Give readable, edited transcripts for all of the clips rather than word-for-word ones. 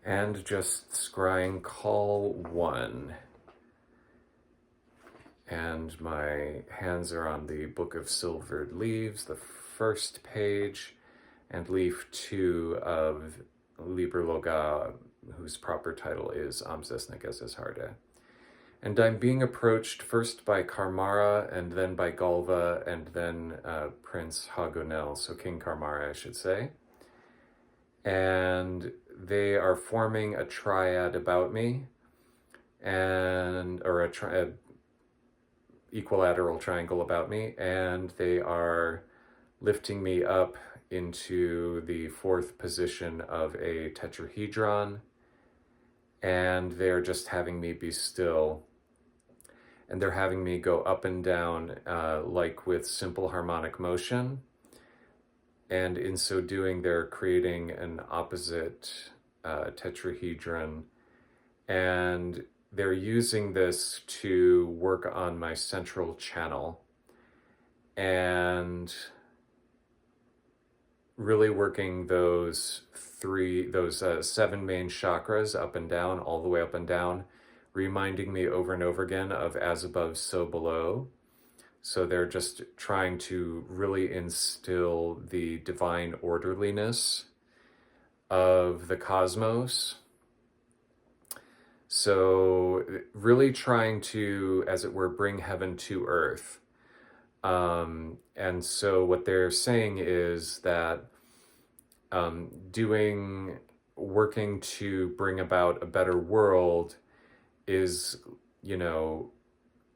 And just scrying call 1. And my hands are on the Book of Silvered Leaves, the first page, and leaf 2 of Liber Loagaeth, whose proper title is Amzes Naghezes Hardeh. And I'm being approached first by Karmara, and then by Galva, and then Prince Hagonel, so King Karmara, I should say. And they are forming a triad about me, or a equilateral triangle about me, and they are lifting me up into the 4th position of a tetrahedron, and they're just having me be still, and they're having me go up and down like with simple harmonic motion, and in so doing they're creating an opposite tetrahedron, and they're using this to work on my central channel and really working those 7 main chakras up and down, all the way up and down, reminding me over and over again of as above, so below. So they're just trying to really instill the divine orderliness of the cosmos. So really trying to, as it were, bring heaven to earth. And so what they're saying is that working to bring about a better world is,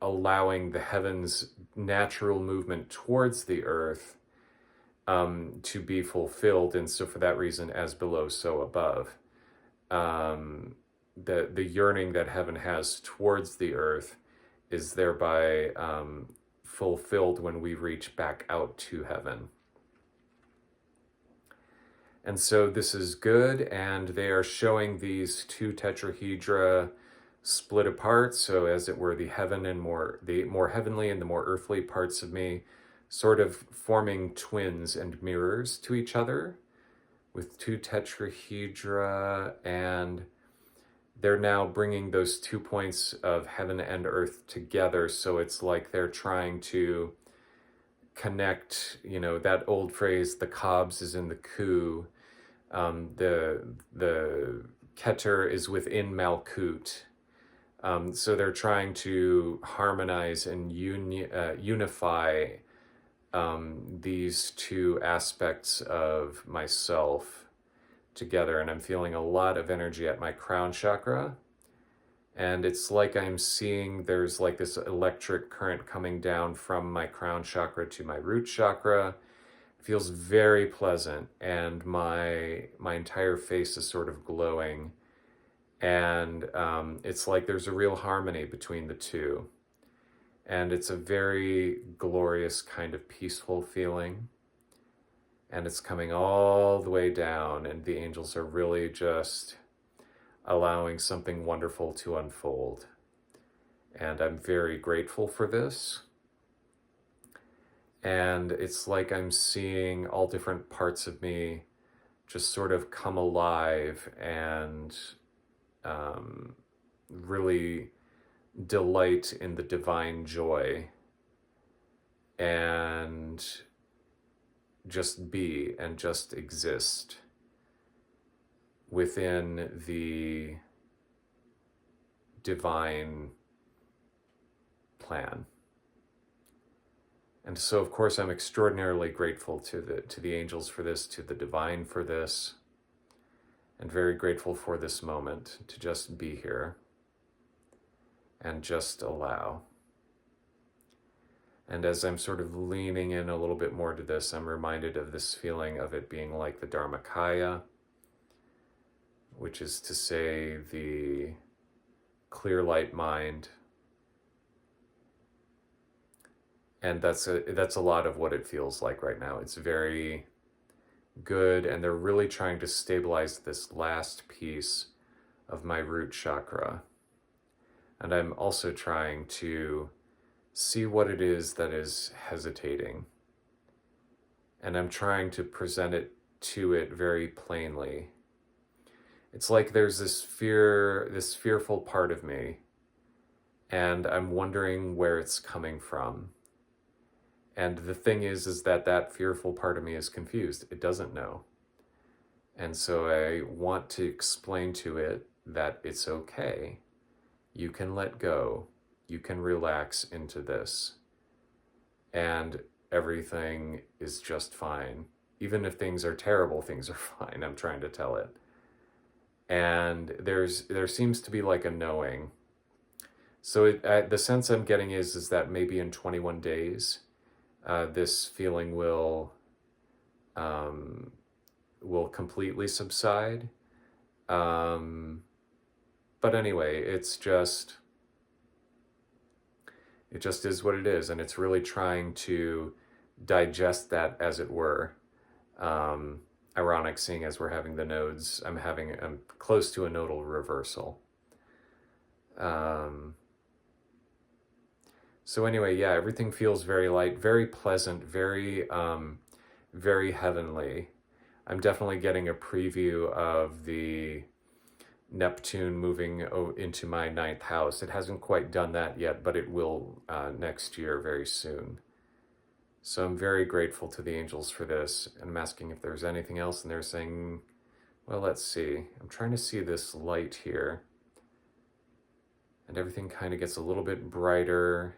allowing the heavens' natural movement towards the earth to be fulfilled. And so for that reason, as below, so above. The yearning that heaven has towards the earth is thereby fulfilled when we reach back out to heaven. And so this is good, and they are showing these 2 tetrahedra split apart, so as it were, the more heavenly and the more earthly parts of me sort of forming twins and mirrors to each other with 2 tetrahedra, and they're now bringing those 2 points of heaven and earth together, so it's like they're trying to connect, that old phrase, the cobs is in the coup, the Keter is within Malkut. So they're trying to harmonize and unify these 2 aspects of myself together, and I'm feeling a lot of energy at my crown chakra, and it's like I'm seeing there's like this electric current coming down from my crown chakra to my root chakra. It feels very pleasant, and my entire face is sort of glowing, and it's like there's a real harmony between the 2, and it's a very glorious kind of peaceful feeling. And it's coming all the way down, and the angels are really just allowing something wonderful to unfold. And I'm very grateful for this. And it's like I'm seeing all different parts of me just sort of come alive and really delight in the divine joy and just be and just exist within the divine plan. And so, of course, I'm extraordinarily grateful to the angels for this, to the divine for this, and very grateful for this moment to just be here and just allow. And as I'm sort of leaning in a little bit more to this, I'm reminded of this feeling of it being like the Dharmakaya, which is to say the clear light mind. And that's a lot of what it feels like right now. It's very good, and they're really trying to stabilize this last piece of my root chakra. And I'm also trying to see what it is that is hesitating. And I'm trying to present it to it very plainly. It's like there's this fear, this fearful part of me, and I'm wondering where it's coming from. And the thing is that that fearful part of me is confused. It doesn't know. And so I want to explain to it that it's okay. You can let go. You can relax into this. And everything is just fine. Even if things are terrible, things are fine. I'm trying to tell it. And there seems to be like a knowing. So the sense I'm getting is that maybe in 21 days, this feeling um, will completely subside. Um, but anyway, it just is what it is, and it's really trying to digest that, as it were. Um, Ironic, seeing as we're having the nodes, I'm close to a nodal reversal. Um, so anyway, yeah, everything feels very light, very pleasant, very heavenly. I'm definitely getting a preview of the Neptune moving into my ninth house. It hasn't quite done that yet, but it will next year very soon. So I'm very grateful to the angels for this. And I'm asking if there's anything else, and they're saying, well, let's see. I'm trying to see this light here. And everything kind of gets a little bit brighter.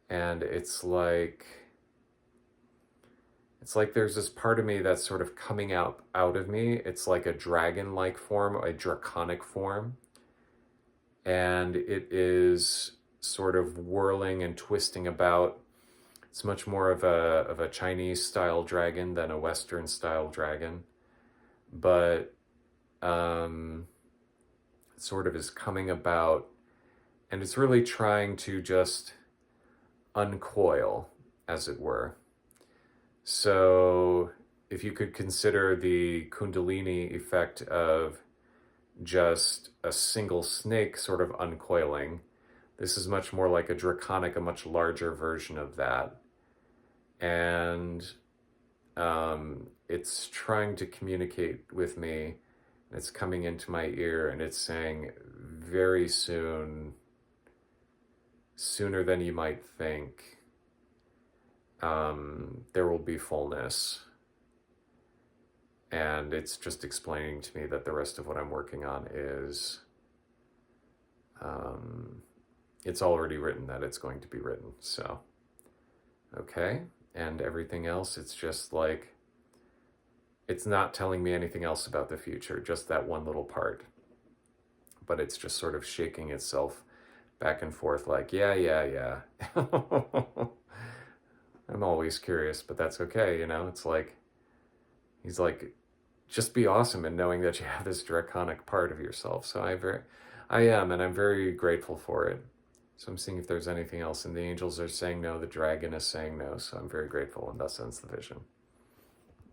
And it's like there's this part of me that's sort of coming out of me. It's like a dragon-like form, a draconic form. And it is sort of whirling and twisting about. It's much more of a Chinese style dragon than a Western style dragon, but it sort of is coming about, and it's really trying to just uncoil, as it were. So if you could consider the Kundalini effect of just a single snake sort of uncoiling, this is much more like a draconic, a much larger version of that. And it's trying to communicate with me. It's coming into my ear, and it's saying, very soon, sooner than you might think, there will be fullness. And it's just explaining to me that the rest of what I'm working on is, it's already written, that it's going to be written. So, okay. And everything else, it's just like, it's not telling me anything else about the future, just that one little part. But it's just sort of shaking itself back and forth like, yeah. I'm always curious, but that's okay, It's like, he's like, just be awesome in knowing that you have this draconic part of yourself. So I am, and I'm very grateful for it. So I'm seeing if there's anything else, and the angels are saying no, the dragon is saying no, so I'm very grateful, and thus ends the vision.